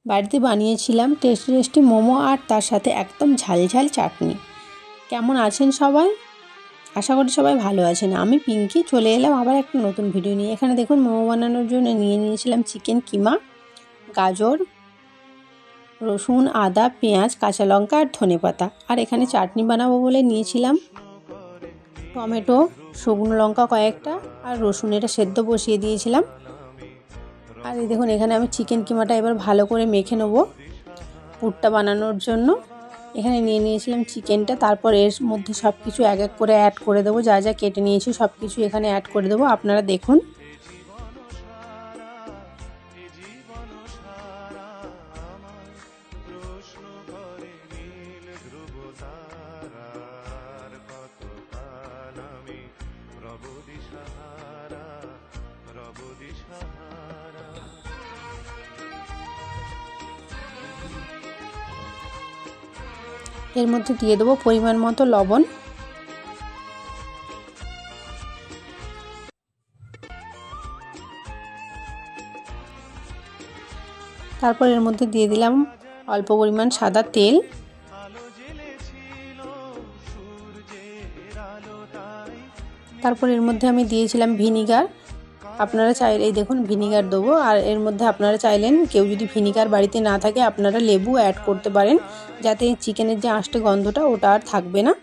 বাড়িতে বানিয়েছিলাম tasty tasty momo আর তার সাথে একদম ঝালঝাল চাটনি। কেমন আছেন সবাই? আশা করি সবাই ভালো আছেন। আমি পিঙ্কি চলে এলাম আবার একটা নতুন ভিডিও নিয়ে। এখানে দেখুন মোমো বানানোর জন্য নিয়েছিলাম চিকেন কিমা, গাজর, রসুন, আদা, পেঁয়াজ, কাঁচা লঙ্কা আর ধনেপাতা। আর এখানে চাটনি বানাবো বলে নিয়েছিলাম টমেটো, শুকনো লঙ্কা কয়েকটা আর রসুন। এটা সেদ্ধ বসিয়ে দিয়েছিলাম। আর এই দেখুন এখানে আমি চিকেন কিমাটা এবার ভালো করে মেখে নেব পুরটা বানানোর জন্য। এখানে নিয়েছিলাম চিকেনটা, তারপর এর মধ্যে সব কিছু এক এক করে অ্যাড করে দেবো। যা যা কেটে নিয়েছি সব কিছু এখানে অ্যাড করে দেবো, আপনারা দেখুন। এর মধ্যে দিয়ে দেবো পরিমাণ মতো লবণ, তারপর এর মধ্যে দিয়ে দিলাম অল্প পরিমাণ সাদা তেল, তারপর এর মধ্যে আমি দিয়েছিলাম ভিনিগার। আপনারা চাইলে এই দেখুন ভিনিগার দেবো। আর এর মধ্যে আপনারা চাইলেন কেউ যদি ভিনিগার বাড়িতে না থাকে আপনারা লেবু অ্যাড করতে পারেন, যাতে চিকেনের যে আঁশটে গন্ধটা ওটা আর থাকবে না।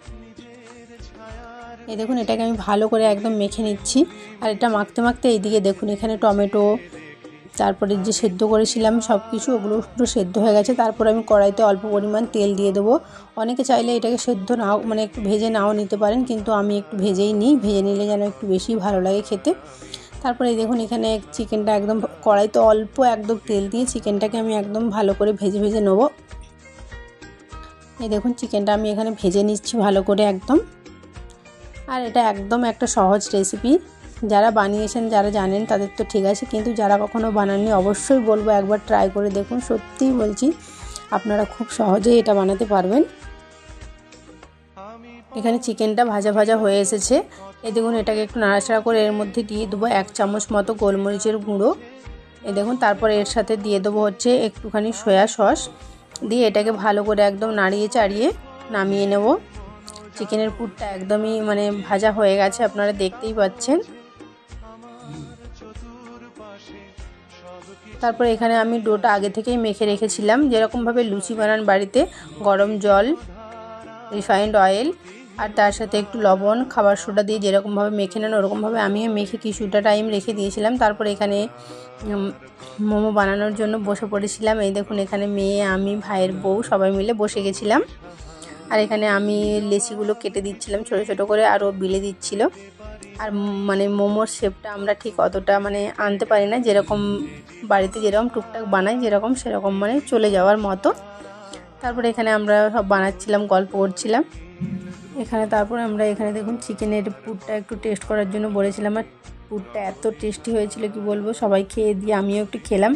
এই দেখুন এটাকে আমি ভালো করে একদম মেখে নিচ্ছি। আর এটা মাখতে মাখতে এইদিকে দেখুন এখানে টমেটো, তারপরে যে সেদ্ধ করেছিলাম সব কিছু ওগুলো পুরো সেদ্ধ হয়ে গেছে। তারপর আমি কড়াইতে অল্প পরিমাণ তেল দিয়ে দেবো। অনেকে চাইলে এটাকে সেদ্ধ নাও মানে একটু ভেজে নাও নিতে পারেন, কিন্তু আমি একটু ভেজেই নিই, ভেজে নিলে যেন একটু বেশি ভালো লাগে খেতে। তারপরে দেখুন এখানে চিকেনটা একদম কড়াইতে অল্প একদম তেল দিয়ে চিকেনটাকে আমি একদম ভালো করে ভেজে ভেজে নেবো। এই দেখুন চিকেনটা আমি এখানে ভেজে নিচ্ছি ভালো করে একদম। আর এটা একদম একটা সহজ রেসিপি, যারা বানিয়েছেন যারা জানেন তাদের তো ঠিক আছে, কিন্তু যারা কখনো বানাননি অবশ্যই বলবো একবার ট্রাই করে দেখুন। সত্যিই বলছি আপনারা খুব সহজেই এটা বানাতে পারবেন। এখানে চিকেনটা ভাজা ভাজা হয়ে এসেছে। এই দেখুন এটাকে একটু নাড়াচাড়া করে এর মধ্যে দিয়ে দেবো 1 চামচ মতো গোলমরিচের গুঁড়ো। এই দেখুন তারপর এর সাথে দিয়ে দেবো হচ্ছে একটুখানি সয়া সস, দিয়ে এটাকে ভালো করে একদম নাড়িয়ে চাড়িয়ে নামিয়ে নেব। চিকেনের পুরটা একদমই মানে ভাজা হয়ে গেছে, আপনারা দেখতেই পাচ্ছেন। তারপর এখানে আমি ডোটা আগে থেকেই মেখে রেখেছিলাম। যেরকমভাবে লুচি বানান বাড়িতে, গরম জল, রিফাইন্ড অয়েল আর তার সাথে একটু লবণ, খাবার সোডা দিয়ে যেরকমভাবে মেখে নেন ওরকমভাবে আমিও মেখে কিছুটা টাইম রেখে দিয়েছিলাম। তারপর এখানে মোমো বানানোর জন্য বসে পড়েছিলাম। এই দেখুন এখানে মেয়ে, আমি, ভাইয়ের বউ সবাই মিলে বসে গেছিলাম। আর এখানে আমি লেচিগুলো কেটে দিচ্ছিলাম ছোটো ছোটো করে, আর ও বিলে দিচ্ছিল। আর মানে মোমোর শেপটা আমরা ঠিক অতটা মানে আনতে পারি না, যেরকম বাড়িতে যেরকম টুকটাক বানাই যেরকম সেরকম মানে চলে যাওয়ার মতো। তারপরে এখানে আমরা সব বানাচ্ছিলাম, গল্প করছিলাম এখানে। তারপরে আমরা এখানে দেখুন চিকেনের পুরটা একটু টেস্ট করার জন্য বলেছিলাম, আর পুরটা এত টেস্টি হয়েছিল কি বলবো। সবাই খেয়ে দিয়ে আমিও একটু খেলাম,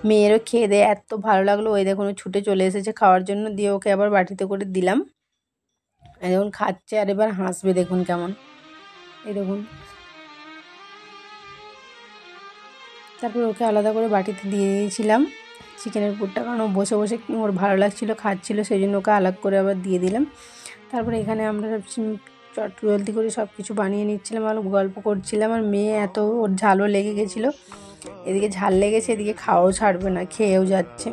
মেয়েরও খেয়ে দিয়ে এত ভালো লাগলো। ওই দেখুন ছুটে চলে এসেছে খাওয়ার জন্য, দিয়ে ওকে আবার বাটিতে করে দিলাম। দেখুন খাচ্ছে আর এবার হাসবে দেখুন কেমন, এই দেখুন। তারপর ওকে আলাদা করে বাটিতে দিয়ে দিয়েছিলাম চিকেনের পুরটা, কারণ ও বসে বসে ওর ভালো লাগছিলো খাচ্ছিলো, সেই জন্য ওকে আলাদা করে আবার দিয়ে দিলাম। তারপরে এখানে আমরা চট জলদি করে সব কিছু বানিয়ে নিচ্ছিলাম আর গল্প করছিলাম। আর মেয়ে এত ওর ঝালও লেগে গেছিলো, এদিকে ঝাল লেগেছে এদিকে খাওয়াও ছাড়বে না, খেয়েও যাচ্ছে,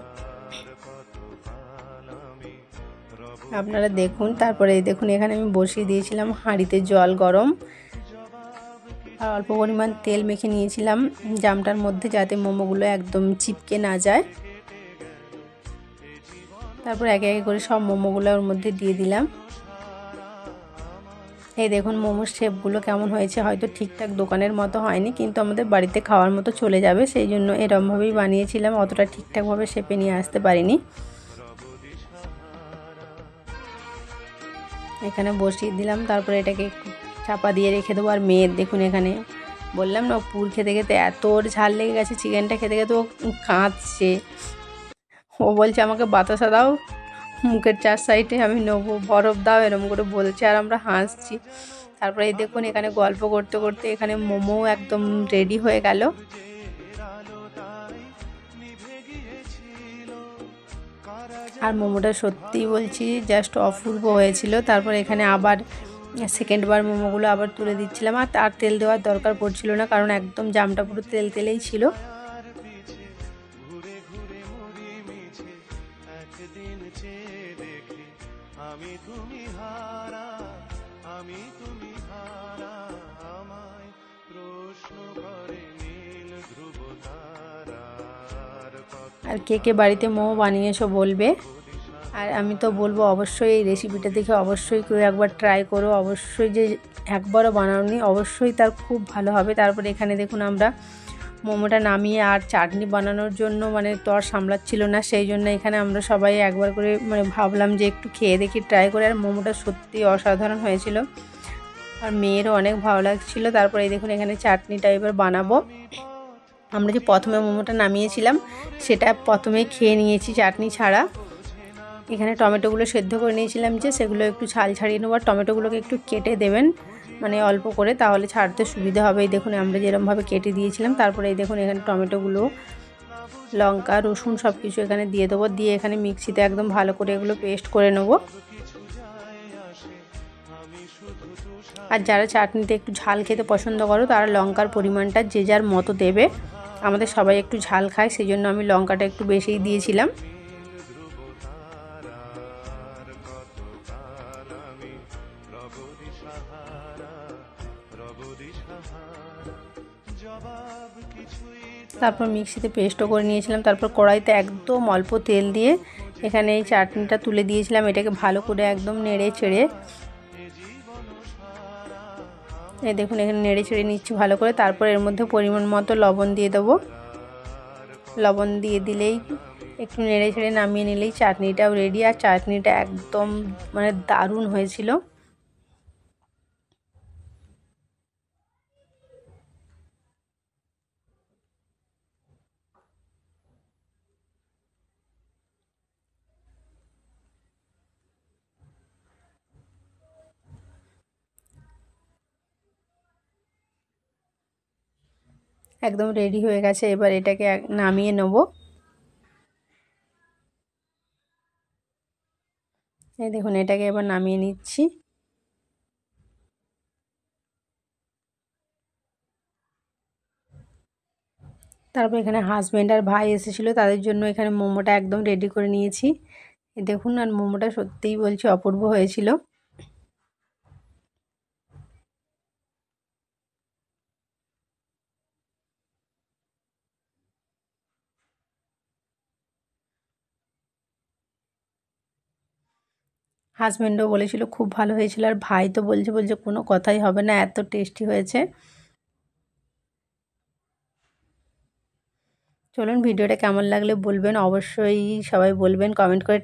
আপনারা দেখুন। তারপরে এই দেখুন এখানে আমি বসিয়ে দিয়েছিলাম হাঁড়িতে জল গরম, আর অল্প পরিমাণ তেল মেখে নিয়েছিলাম জামটার মধ্যে, যাতে মোমোগুলো একদম চিপকে না যায়। তারপর একে একে করে সব মোমোগুলো ওর মধ্যে দিয়ে দিলাম। এই দেখুন মোমোর শেপগুলো কেমন হয়েছে। হয়তো ঠিকঠাক দোকানের মতো হয়নি, কিন্তু আমাদের বাড়িতে খাওয়ার মতো চলে যাবে, সেই জন্য এরমভাবেই বানিয়েছিলাম। অতটা ঠিকঠাকভাবে শেপে নিয়ে আসতে পারিনি। এখানে বসিয়ে দিলাম, তারপরে এটাকে একটু চাপা দিয়ে রেখে দেবো। আর মেয়ের দেখুন এখানে বললাম না, পুর খেতে খেতে এত ওর ঝাল লেগে গেছে, চিকেনটা খেতে খেতে ও কাঁদছে। ও বলছে আমাকে বাতাসা দাও, মুখের 4 সাইডে আমি নেবো, বরফ দাও, এরম করে বলছে, আর আমরা হাসছি। তারপরে এই দেখুন এখানে গল্প করতে করতে এখানে মোমো একদম রেডি হয়ে গেল। আর মোমোটা সত্যিই বলছি জাস্ট অপূর্ব হয়েছিল। তারপর এখানে আবার সেকেন্ডবার মোমোগুলো আবার তুলে দিচ্ছিলাম, আর তেল দেওয়ার দরকার পড়ছিল না, কারণ একদম জামটা পুরো তেল তেলেই ছিল। আর কে কে বাড়িতে মোমো বানিয়েছো বলবে। আর আমি তো বলবো অবশ্যই এই রেসিপিটা দেখে অবশ্যই কেউ একবার ট্রাই করো, অবশ্যই যে একবারও বানাওনি অবশ্যই তার খুব ভালো হবে। তারপরে এখানে দেখুন আমরা মোমোটা নামিয়ে আর চাটনি বানানোর জন্য মানে তো আর সামলাচ্ছিল না, সেই জন্য এখানে আমরা সবাই একবার করে মানে ভাবলাম যে একটু খেয়ে দেখি ট্রাই করে। আর মোমোটা সত্যি অসাধারণ হয়েছিল আর মেয়েরও অনেক ভালো লাগছিল। তারপরে এই দেখুন এখানে চাটনি টাইপের বানাবো। আমরা যে প্রথমে মোমোটা নামিয়েছিলাম সেটা প্রথমেই খেয়ে নিয়েছি চাটনি ছাড়া। এখানে টমেটোগুলো সেদ্ধ করে নিয়েছিলাম, যে সেগুলো একটু ছাল ছাড়িয়ে নেবো। আর টমেটোগুলোকে একটু কেটে দেবেন মানে অল্প করে, তাহলে ছাড়তে সুবিধা হবে। এই দেখুন আমরা যেরকমভাবে কেটে দিয়েছিলাম। তারপরে এই দেখুন এখানে টমেটোগুলো, লঙ্কা, রসুন সব কিছু এখানে দিয়ে দেবো, দিয়ে এখানে মিক্সিতে একদম ভালো করে এগুলো পেস্ট করে নেবো। আর যারা চাটনিতে একটু ঝাল খেতে পছন্দ করো তারা লঙ্কার পরিমাণটা যে যার মতো দেবে। আমাদের সবাই একটু ঝাল খায়, সেই জন্য আমি লঙ্কাটা একটু বেশিই দিয়েছিলাম। তারপর মিক্সিতে পেস্টও করে নিয়েছিলাম। তারপর কড়াইতে একদম অল্প তেল দিয়ে এখানে এই চাটনিটা তুলে দিয়েছিলাম। এটাকে ভালো করে একদম নেড়ে চেড়ে, এই দেখুন এখানে নেড়ে চেড়ে নিচ্ছি ভালো করে। তারপর এর মধ্যে পরিমাণ মতো লবণ দিয়ে দেবো। লবণ দিয়ে দিলেই একটু নেড়ে চেড়ে নামিয়ে নিলেই চাটনিটাও রেডি। আর চাটনিটা একদম মানে দারুণ হয়েছিল। একদম রেডি হয়ে গেছে, এবার এটাকে নামিয়ে নেব। এই দেখুন এটাকে এবার নামিয়ে নিচ্ছি। তারপর এখানে হাজব্যান্ড আর ভাই এসেছিলো, তাদের জন্য এখানে মোমোটা একদম রেডি করে নিয়েছি। দেখুন আর মোমোটা সত্যিই বলছি অপূর্ব হয়েছিল। হাজব্যান্ডও বলেছিল খুব ভালো হয়েছিল, আর ভাই তো বলছে কোনো কথাই হবে না, এত টেস্টি হয়েছে। চলুন ভিডিওটা কেমন লাগলে বলবেন, অবশ্যই সবাই বলবেন কমেন্ট করে।